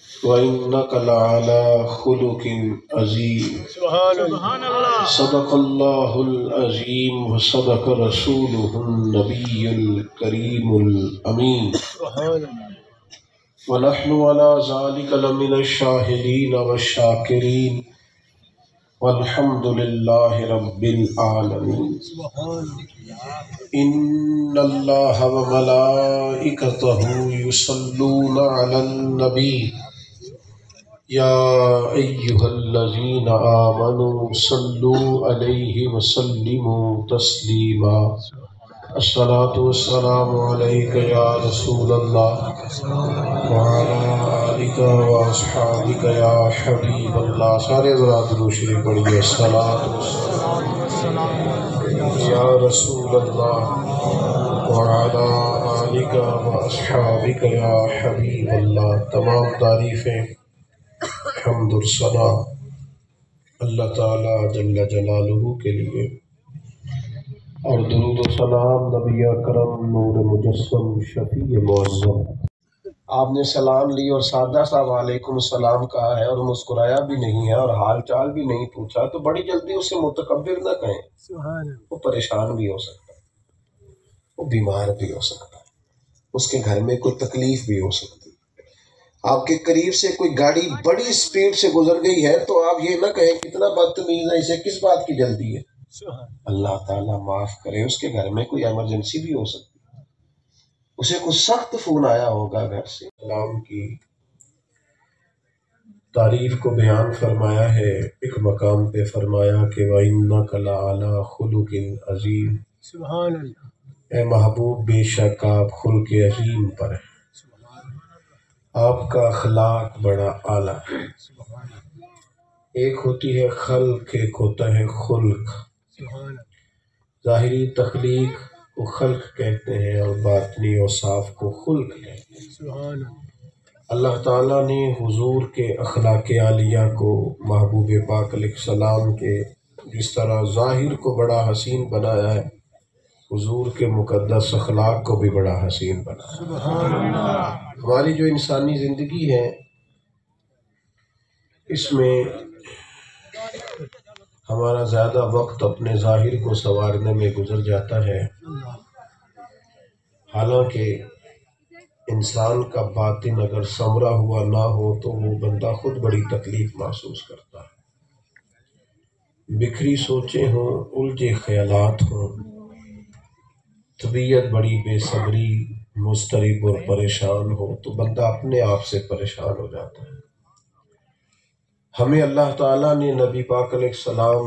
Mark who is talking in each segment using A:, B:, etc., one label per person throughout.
A: وإنك لعلى خلق عظيم
B: سبحان اللہ
A: صدق الله العظيم وصدق رسوله النبي الكريم الأمين
B: سبحان اللہ
A: ونحن على ذلك لمن الشاهدين والشاكرين والحمد لله رب العالمين
B: سبحان اللہ
A: إن الله وملائكته يصلون على النبي يا أيها الذين آمنوا صلوا عليه وسلموا تسليما الصلاة والسلام عليك يا رسول الله وعلى آلك وأصحابك يا حبيب الله سارے حضرات درود شریف پڑھیے الصلاة والسلام یا رسول اللہ وعلى آلك وأصحابك يا حبيب اللہ. تمام تعریفیں حمد و ثنا اللہ تعالی جل جلالہ کے لیے، اور درود و سلام نبی اکرم نور مجسم شفیع معظم. آپ نے سلام لی اور سادہ سا وعلیکم السلام کہا ہے اور مسکرایا بھی نہیں ہے اور حال چال بھی نہیں پوچھا، تو بڑی جلدی اسے متکبر نہ کہیں.
B: سبحان اللہ
A: وہ پریشان بھی ہو سکتا ہے، وہ بیمار بھی ہو سکتا ہے، اس کے گھر میں کوئی تکلیف بھی ہو سکتی ہے. آپ کے قریب سے کوئی گاڑی بڑی سپیڈ سے گزر گئی ہے تو آپ یہ نہ کہیں کتنا بدتمیز ہے، اسے کس بات کی جلدی ہے.
B: سبحان
A: اللہ تعالیٰ معاف کرے، اس کے گھر میں کوئی ایمرجنسی بھی ہو سکتی ہے، اسے کچھ سخت فون آیا ہوگا گھر سے. کلام کی تعریف کو بیان فرمایا ہے، ایک مقام پہ فرمایا کہ وَإِنَّكَ لَعَلَىٰ خُلُقٍ عَظِيمٍ،
B: سبحان اللہ
A: اے محبوب بے شک آپ خلق عظیم پر ہیں، آپ کا اخلاق بڑا اعلیٰ ہے.
B: سبحان اللہ
A: ایک ہوتی ہے خلق، ایک ہوتا ہے خلق.
B: سبحان اللہ
A: ظاہری تخلیق کو خلق کہتے ہیں اور باطنی اوصاف کو خلق کہتے ہیں.
B: سبحان اللہ
A: اللہ تعالیٰ نے حضور کے اخلاق عالیہ کو محبوب پاک علیہ السلام کے جس طرح ظاہر کو بڑا حسین بنایا ہے، حضور کے مقدس اخلاق کو بھی بڑا حسین بنایا.
B: سبحان اللہ
A: ہماری جو انسانی زندگی ہے اس میں ہمارا زیادہ وقت اپنے ظاہر کو سنوارنے میں گزر جاتا ہے، حالانکہ انسان کا باطن اگر سنورا ہوا نہ ہو تو وہ بندہ خود بڑی تکلیف محسوس کرتا ہے. بکھری سوچیں ہوں، الجھے خیالات ہوں، طبیعت بڑی بے صبری، مضطرب اور پریشان ہو تو بندہ اپنے آپ سے پریشان ہو جاتا ہے. ہمیں اللہ تعالیٰ نے نبی پاک علیہ السلام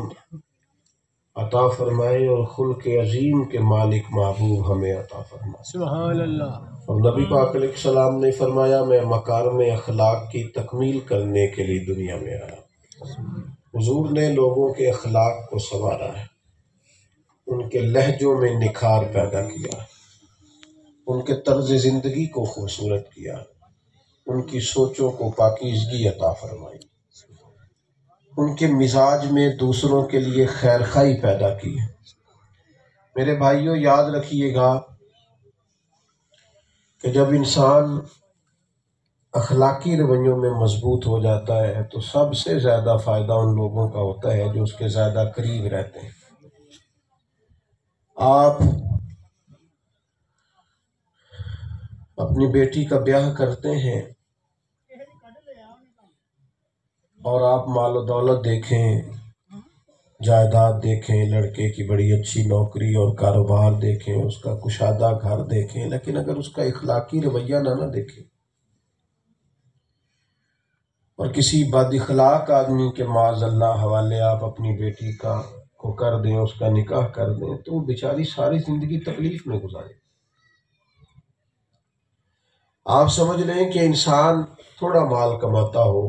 A: عطا فرمائے اور خلق عظیم کے مالک محبوب ہمیں عطا فرمائے.
B: سبحان اللہ
A: اور نبی پاک علیہ السلام نے فرمایا میں مکارم اخلاق کی تکمیل کرنے کے لیے دنیا میں آیا. حضور نے لوگوں کے اخلاق کو سنوارا ہے، ان کے لہجوں میں نکھار پیدا کیا، ان کے طرز زندگی کو خوبصورت کیا، ان کی سوچوں کو پاکیزگی عطا فرمائی، ان کے مزاج میں دوسروں کے لیے خیر خواہی پیدا کی. میرے بھائیوں یاد رکھیے گا کہ جب انسان اخلاقی رویوں میں مضبوط ہو جاتا ہے تو سب سے زیادہ فائدہ ان لوگوں کا ہوتا ہے جو اس کے زیادہ قریب رہتے ہیں. آپ اپنی بیٹی کا بیاہ کرتے ہیں اور آپ مال و دولت دیکھیں، جائیداد دیکھیں، لڑکے کی بڑی اچھی نوکری اور کاروبار دیکھیں، اس کا کشادہ گھر دیکھیں، لیکن اگر اس کا اخلاقی رویہ نہ دیکھیں اور کسی بد اخلاق آدمی کے معاذ اللہ حوالے آپ اپنی بیٹی کو کر دیں، اس کا نکاح کر دیں، تو وہ بیچاری ساری زندگی تکلیف میں گزارے. آپ سمجھ لیں کہ انسان تھوڑا مال کماتا ہو،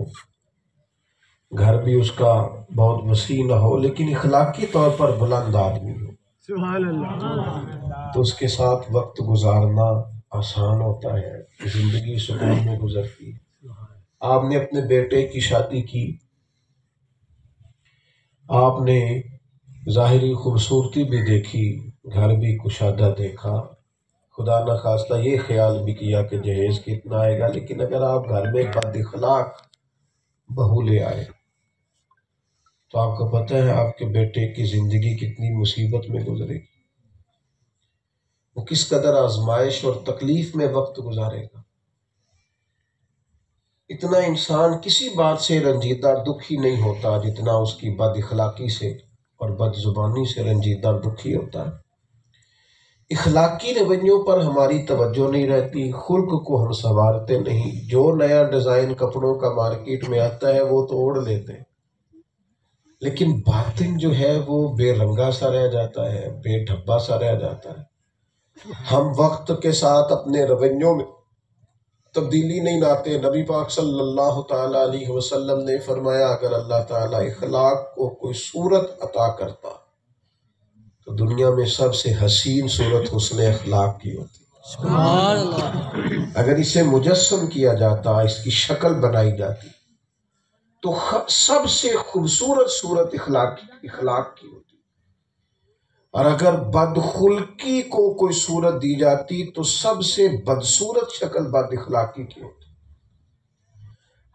A: گھر بھی اس کا بہت وسیع نہ ہو، لیکن اخلاقی طور پر بلند آدمی ہو،
B: سبحان اللہ
A: تو اس کے ساتھ وقت گزارنا آسان ہوتا ہے، زندگی سکون میں گزرتی ہے. آپ نے اپنے بیٹے کی شادی کی، آپ نے ظاہری خوبصورتی بھی دیکھی، گھر بھی کشادہ دیکھا، خدا نخواستہ یہ خیال بھی کیا کہ جہیز کتنا آئے گا، لیکن اگر آپ گھر میں بد اخلاق بہو لے آئے تو آپ کو پتہ ہے آپ کے بیٹے کی زندگی کتنی مصیبت میں گزرے گی، وہ کس قدر آزمائش اور تکلیف میں وقت گزارے گا۔ اتنا انسان کسی بات سے رنجیدہ دکھی نہیں ہوتا جتنا اس کی بد اخلاقی سے اور بد زبانی سے رنجیدہ دکھی ہوتا ہے۔ اخلاقی رویوں پر ہماری توجہ نہیں رہتی، خلق کو ہم سنوارتے نہیں، جو نیا ڈیزائن کپڑوں کا مارکیٹ میں آتا ہے وہ تو اوڑھ لیتے ہیں، لیکن باطن جو ہے وہ بے رنگا سا رہ جاتا ہے، بے ڈھبا سا رہ جاتا ہے۔ ہم وقت کے ساتھ اپنے رویوں میں تبدیلی نہیں لاتے۔ نبی پاک صلی اللہ تعالیٰ علیہ وسلم نے فرمایا اگر اللہ تعالیٰ اخلاق کو کوئی صورت عطا کرتا تو دنیا میں سب سے حسین صورت حسن اخلاق کی ہوتی۔
B: سبحان اللہ۔
A: اگر اسے مجسم کیا جاتا، اس کی شکل بنائی جاتی تو سب سے خوبصورت صورت اخلاق کی ہوتی، اور اگر بدخلقی کو کوئی صورت دی جاتی تو سب سے بدصورت شکل بد اخلاقی کی ہوتی۔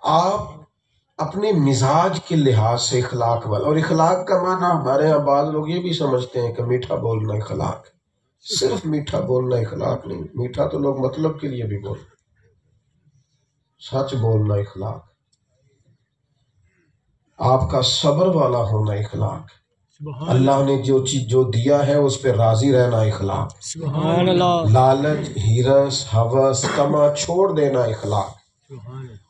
A: آپ اپنے مزاج کے لحاظ سے اخلاق والا، اور اخلاق کا معنی ہمارے یہاں بعض لوگ یہ بھی سمجھتے ہیں کہ میٹھا بولنا اخلاق ہے۔ صرف میٹھا بولنا اخلاق نہیں، میٹھا تو لوگ مطلب کے لیے بھی بولتے، سچ بولنا اخلاق، آپ کا صبر والا ہونا اخلاق، اللہ نے جو چیز جو دیا ہے اس پہ راضی رہنا اخلاق،
B: سبحان اللہ۔
A: لالچ، ہیرس، ہوس، طمع چھوڑ دینا اخلاق،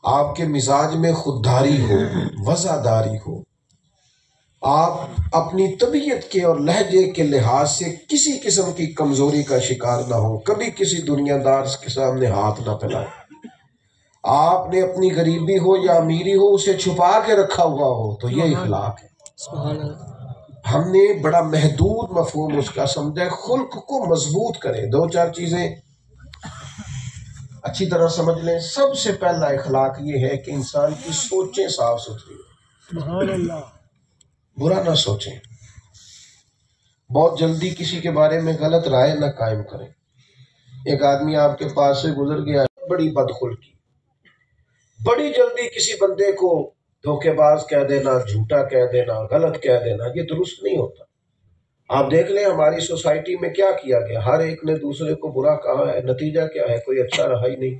A: آپ کے مزاج میں خودداری ہو، وزاداری ہو، آپ اپنی طبیعت کے اور لہجے کے لحاظ سے کسی قسم کی کمزوری کا شکار نہ ہو، کبھی کسی دنیا دار کے سامنے ہاتھ نہ پھیلائیں، آپ نے اپنی غریبی ہو یا امیری ہو اسے چھپا کے رکھا ہوا ہو تو یہ اخلاق ہے۔
B: سبحان اللہ۔
A: ہم نے بڑا محدود مفہوم اس کا سمجھا ہے۔ خلق کو مضبوط کریں، دو چار چیزیں اچھی طرح سمجھ لیں۔ سب سے پہلا اخلاق یہ ہے کہ انسان کی سوچیں صاف ستھری ہوں،
B: سبحان اللہ۔
A: برا نہ سوچیں، بہت جلدی کسی کے بارے میں غلط رائے نہ قائم کریں۔ ایک آدمی آپ کے پاس سے گزر گیا، بڑی بدخلقی، بڑی جلدی کسی بندے کو دھوکے باز کہہ دینا، جھوٹا کہہ دینا، غلط کہہ دینا، یہ درست نہیں ہوتا۔ آپ دیکھ لیں ہماری سوسائٹی میں کیا کیا گیا، ہر ایک نے دوسرے کو برا کہا ہے، نتیجہ کیا ہے؟ کوئی اچھا رہا ہی نہیں۔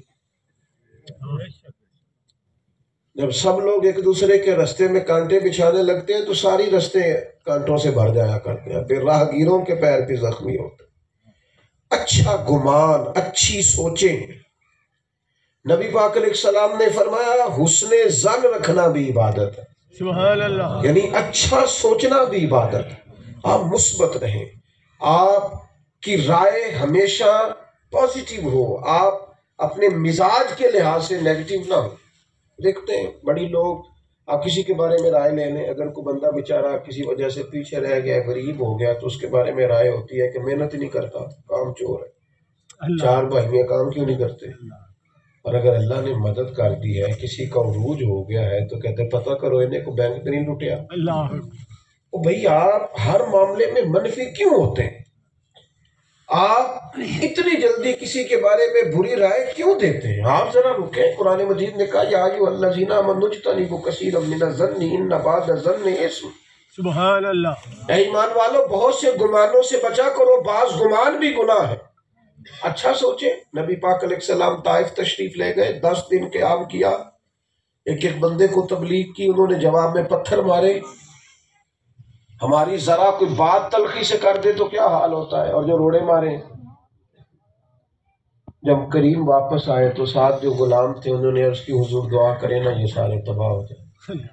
A: جب سب لوگ ایک دوسرے کے رستے میں کانٹے بچھانے لگتے ہیں تو ساری رستے کانٹوں سے بھر جایا کرتے ہیں، پھر راہ گیروں کے پیر بھی زخمی ہوتے ہیں۔ اچھا گمان، اچھی سوچیں، نبی پاک علیہ السلام نے فرمایا حسن ظن رکھنا بھی عبادت ہے،
B: سبحان اللہ۔
A: یعنی اچھا سوچنا بھی عبادت ہے۔ آپ مثبت رہیں، آپ کی رائے ہمیشہ پازیٹیو ہو، آپ اپنے مزاج کے لحاظ سے نیگیٹو نہ ہو۔ دیکھتے ہیں بڑی لوگ، آپ کسی کے بارے میں رائے لے لیں، اگر کوئی بندہ بیچارہ کسی وجہ سے پیچھے رہ گیا، غریب ہو گیا، تو اس کے بارے میں رائے ہوتی ہے کہ محنت ہی نہیں کرتا، کام چور ہے، چار بھائیاں کام کیوں نہیں کرتے؟ اور اگر اللہ نے مدد کر دی ہے، کسی کا عروج ہو گیا ہے، تو کہتے ہیں پتہ کرو انہیں کو بینک نہیں لوٹیا۔
B: اللہ
A: او بھئی آپ ہر معاملے میں منفی کیوں ہوتے ہیں؟ آپ اتنی جلدی کسی کے بارے میں بری رائے کیوں دیتے ہیں؟ آپ ذرا رکیں، قرآن مجید نے کہا یا ایھا الذین آمنوا اجتنبوا کثیرا من الظن ان بعض الظن اثم۔
B: سبحان اللہ۔
A: اے ایمان والو، بہت سے گمانوں سے بچا کرو، بعض گمان بھی گناہ ہے۔ اچھا سوچیں، نبی پاک علیہ السلام طائف تشریف لے گئے، 10 دن قیام کیا، ایک بندے کو تبلیغ کی، انہوں نے جواب میں پتھر مارے۔ ہماری ذرا کوئی بات تلخی سے کر دے تو کیا حال ہوتا ہے، اور جو روڑے مارے۔ جب کریم واپس آئے تو ساتھ جو غلام تھے انہوں نے عرض کی حضور دعا کرے نا یہ سارے تباہ ہو جائیں،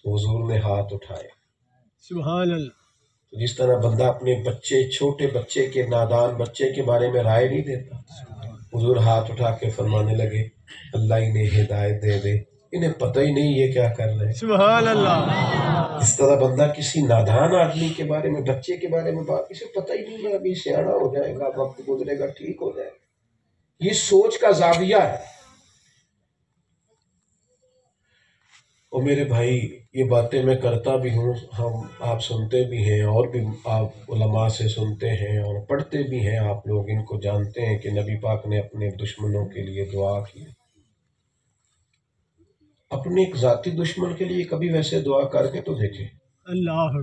A: تو حضور نے ہاتھ اٹھائے۔
B: سبحان اللہ۔
A: جس طرح بندہ اپنے بچے، چھوٹے بچے کے، نادان بچے کے بارے میں رائے نہیں دیتا، حضور ہاتھ اٹھا کے فرمانے لگے اللہ انہیں ہدایت دے دے، انہیں پتہ ہی نہیں یہ کیا کر رہے ہیں۔
B: سبحان اللہ۔
A: اس طرح بندہ کسی نادان آدمی کے بارے میں، بچے کے بارے میں بات، اسے پتہ ہی نہیں ہے، ابھی سیاڑا ہو جائے گا، وقت گزرے گا، ٹھیک ہو جائے گا۔ یہ سوچ کا زاویہ ہے۔ اور میرے بھائی یہ باتیں میں کرتا بھی ہوں، آپ سنتے بھی ہیں، اور بھی آپ علماء سے سنتے ہیں اور پڑھتے بھی ہیں، آپ لوگ ان کو جانتے ہیں کہ نبی پاک نے اپنے دشمنوں کے لیے دعا کی۔ اپنے ایک ذاتی دشمن کے لیے کبھی ویسے دعا کر کے تو دیکھیں،
B: اللہ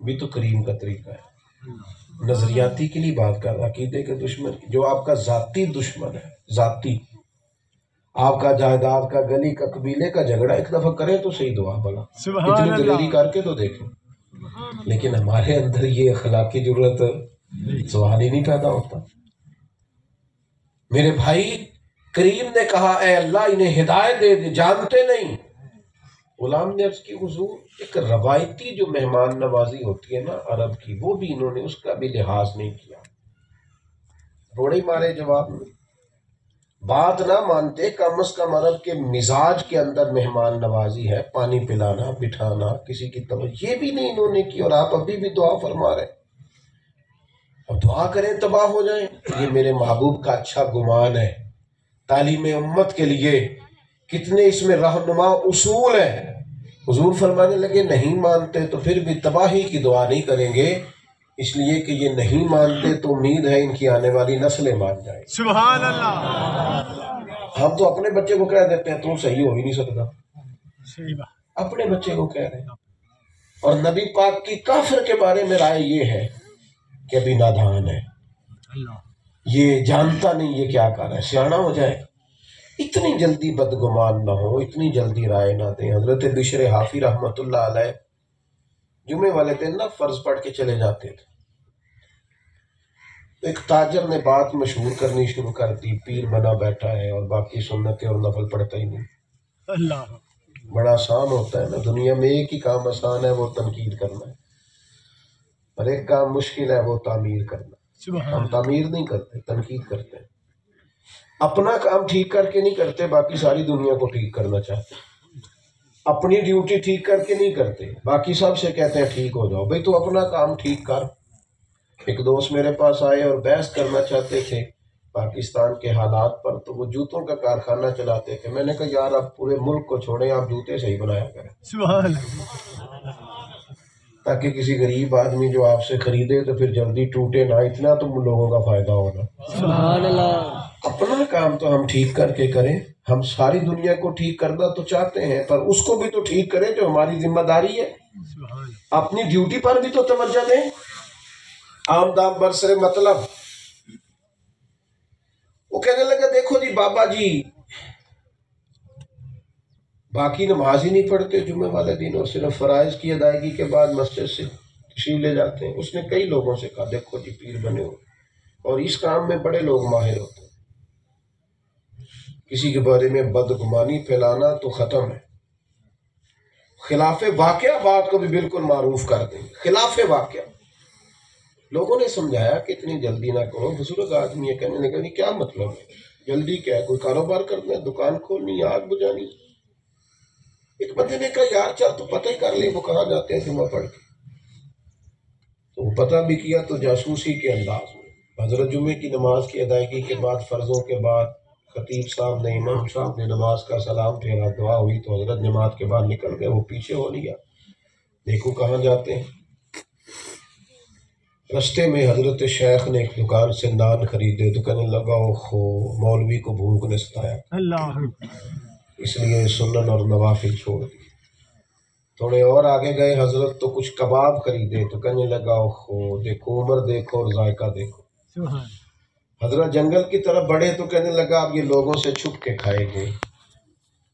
A: بھی تو کریم کا طریقہ ہے۔ نظریاتی کے لیے بات کر رہا، عقیدے کے دشمن کی، جو آپ کا ذاتی دشمن ہے، ذاتی، آپ کا جائیداد کا، گلی کا، قبیلے کا جھگڑا ایک دفعہ کریں تو صحیح دعا بلا،
B: سبحان
A: اتنی
B: اللہ،
A: دلیری کر کے تو دیکھیں۔ لیکن ہمارے اندر یہ اخلاقی ضرورت سوال ہی نہیں پیدا ہوتا۔ میرے بھائی، کریم نے کہا اے اللہ انہیں ہدایت دے دے، جانتے نہیں۔ غلام نے عرض کی حضور ایک روایتی جو مہمان نوازی ہوتی ہے نا عرب کی، وہ بھی انہوں نے اس کا بھی لحاظ نہیں کیا۔ روڑے مارے جواب میں، بات نہ مانتے، کم از کم عرب کے مزاج کے اندر مہمان نوازی ہے، پانی پلانا، بٹھانا، کسی کی توجہ، یہ بھی نہیں انہوں نے کی، اور آپ ابھی بھی دعا فرما رہے۔ اب دعا کریں تباہ ہو جائیں، یہ میرے محبوب کا اچھا گمان ہے۔ تعلیم امت کے لیے کتنے اس میں رہنما اصول ہیں۔ حضور فرمانے لگے نہیں مانتے تو پھر بھی تباہی کی دعا نہیں کریں گے، اس لیے کہ یہ نہیں مانتے تو امید ہے ان کی آنے والی نسلیں مان جائیں۔
B: سبحان اللہ،
A: ہم تو اپنے بچے کو کہہ دیتے ہیں تو صحیح ہو ہی نہیں سکتا،
B: صحیح بات،
A: اپنے بچے کو کہہ رہے ہیں۔ اور نبی پاک کی کافر کے بارے میں رائے یہ ہے کہ ابھی نادان ہے،
B: اللہ،
A: یہ جانتا نہیں یہ کیا کر رہا ہے، سیانا ہو جائے۔ اتنی جلدی بدگمان نہ ہو، اتنی جلدی رائے نہ دیں۔ حضرت بشر حافی رحمۃ اللہ علیہ جمعے والے دن نا فرض پڑھ کے چلے جاتے تھے، ایک تاجر نے بات مشہور کرنی شروع کر دی، پیر بنا بیٹھا ہے اور باقی سنتیں اور نفل پڑھتا ہی نہیں۔
B: اللہ،
A: بڑا آسان ہوتا ہے نا، دنیا میں ایک ہی کام آسان ہے، وہ تنقید کرنا ہے، اور ایک کام مشکل ہے، وہ تعمیر کرنا۔
B: سبحان
A: ہم
B: اللہ،
A: تعمیر نہیں کرتے، تنقید کرتے ہیں۔ اپنا کام ٹھیک کر کے نہیں کرتے، باقی ساری دنیا کو ٹھیک کرنا چاہتے ہیں۔ اپنی ڈیوٹی ٹھیک کر کے نہیں کرتے، باقی سب سے کہتے ہیں ٹھیک ہو جاؤ۔ بھئی تو اپنا کام ٹھیک کر۔ ایک دوست میرے پاس آئے اور بحث کرنا چاہتے تھے پاکستان کے حالات پر، تو وہ جوتوں کا کارخانہ چلاتے تھے۔ میں نے کہا یار آپ پورے ملک کو چھوڑیں، آپ جوتے صحیح بنایا کریں،
B: سبحان اللہ،
A: تاکہ کسی غریب آدمی جو آپ سے خریدے تو پھر جلدی ٹوٹے نہ، اتنا تم لوگوں کا فائدہ ہونا۔
B: سبحان اللہ،
A: اپنا کام تو ہم ٹھیک کر کے کریں۔ ہم ساری دنیا کو ٹھیک کرنا تو چاہتے ہیں، پر اس کو بھی تو ٹھیک کریں جو ہماری ذمہ داری ہے۔
B: سبحان اللہ،
A: اپنی ڈیوٹی پر بھی تو توجہ دیں۔ آمدام برسر مطلب وہ کہنے لگا دیکھو جی بابا جی باقی نماز ہی نہیں پڑھتے جمعے والے دن، اور صرف فرائض کی ادائیگی کے بعد مسجد سے تشریف لے جاتے ہیں۔ اس نے کئی لوگوں سے کہا دیکھو جی پیر بنے ہو اور اس کام میں بڑے لوگ ماہر ہوتے ہیں، کسی کے بارے میں بدگمانی پھیلانا تو ختم ہے، خلاف واقعہ بات کو بھی بالکل معروف کر دیں، خلاف واقعہ۔ لوگوں نے سمجھایا کہ اتنی جلدی نہ کرو، بزرگ آدمی ہے، کہنے لگا کیا مطلب ہے جلدی کیا ہے، کوئی کاروبار کرنا ہے، دکان کھولنی ہے، آگ بجھانی۔ ایک بندے نے کہا یار چل تو پتہ ہی کر لیں وہ کہاں جاتے ہیں جمعہ پڑھ کے۔ تو وہ پتہ بھی کیا تو جاسوسی کے انداز میں حضرت جمعے کی نماز کی ادائیگی کے بعد، فرضوں کے بعد، خطیب صاحب نے، امام صاحب نے نماز کا سلام پھیرا، دعا ہوئی تو حضرت جماعت کے بعد نکل گئے۔ وہ پیچھے ہو لیا، دیکھو کہاں جاتے ہیں۔ رستے میں حضرت شیخ نے ایک دکان سے نان خریدے تو کہنے لگا اوہو مولوی کو بھوک نے ستایا،
B: اللہ،
A: اس لیے سنن اور نوافل چھوڑ دی۔ تھوڑے اور آگے گئے حضرت تو کچھ کباب خریدے تو کہنے لگا اوہو دیکھو عمر دیکھو اور ذائقہ دیکھو۔
B: سبحان،
A: حضرت جنگل کی طرف بڑھے تو کہنے لگا اب یہ لوگوں سے چھپ کے کھائے گے۔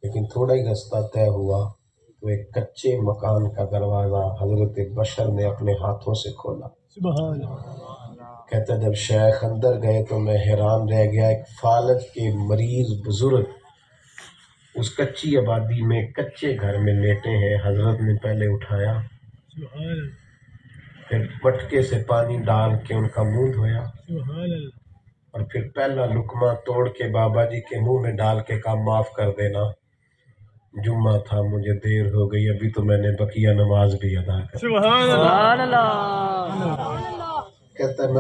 A: لیکن تھوڑا ہی رستہ طے ہوا تو ایک کچے مکان کا دروازہ حضرت بشر نے اپنے ہاتھوں سے کھولا۔
B: سبحان،
A: کہتا جب شیخ اندر گئے تو میں حیران رہ گیا، ایک فالج کے مریض بزرگ اس کچی آبادی میں کچے گھر میں لیٹے ہیں۔ حضرت نے پہلے اٹھایا،
B: سبحان،
A: پھر مٹکے سے پانی ڈال کے ان کا منہ دھویا،
B: سبحان اللہ،
A: اور پھر پہلا لقمہ توڑ کے بابا جی کے منہ میں ڈال کے کہا معاف کر دینا، جمعہ تھا مجھے دیر ہو گئی، ابھی تو میں نے بقیہ نماز بھی ادا کر۔
B: سبحان اللہ،
A: کہتا ہے